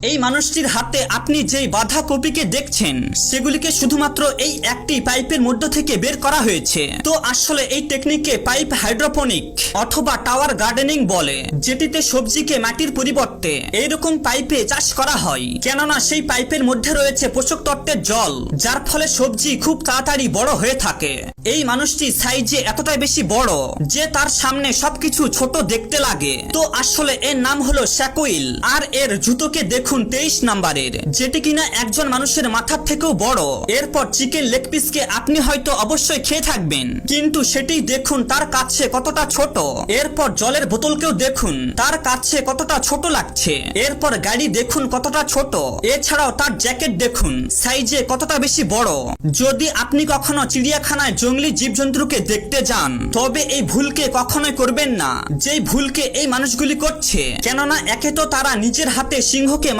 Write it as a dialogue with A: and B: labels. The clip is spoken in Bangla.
A: এই মানুষটির হাতে আপনি যেই বাঁধাকপিকে দেখছেন সেগুলিকে শুধুমাত্র এই একটি পাইপের মধ্য থেকে বের করা হয়েছে। তো আসলে এই টেকনিককে পাইপ হাইড্রোপনিক অথবা টাওয়ার গার্ডেনিং বলে, যেটিতে সবজিকে মাটির পরিবর্তে এইরকম পাইপে চাষ করা হয়, কেননা সেই পাইপের মধ্যে রয়েছে পোষক তত্ত্বের জল, যার ফলে সবজি খুব তাড়াতাড়ি বড় হয়ে থাকে। এই মানুষটি সাইজে এতটাই বেশি বড় যে তার সামনে সবকিছু ছোট দেখতে লাগে। তো আসলে এর নাম হলো শ্যাকুইল, আর এর জুতোকে দেখুন 23 নাম্বারের, যেটি কিনা একজন মানুষের মাথার থেকেও বড়। এরপর চিকেন লেগ পিসকে আপনি হয়তো অবশ্যই খেয়ে থাকবেন, কিন্তু সেটি দেখুন তার কাছে কতটা ছোট। এরপর জলের বোতলকেও দেখুন তার কাছে কতটা ছোট লাগছে। এরপর গাড়ি দেখুন কতটা ছোট, এছাড়াও তার জ্যাকেট দেখুন সাইজে কতটা বেশি বড়। যদি আপনি কখনো চিড়িয়াখানায় জঙ্গলি জীবজন্তুকে দেখতে যান তবে এই ভুলকে কখনোই করবেন না যেই ভুলকে এই মানুষগুলি করছে, কেননা একে তো তারা নিজের হাতে সিংহকে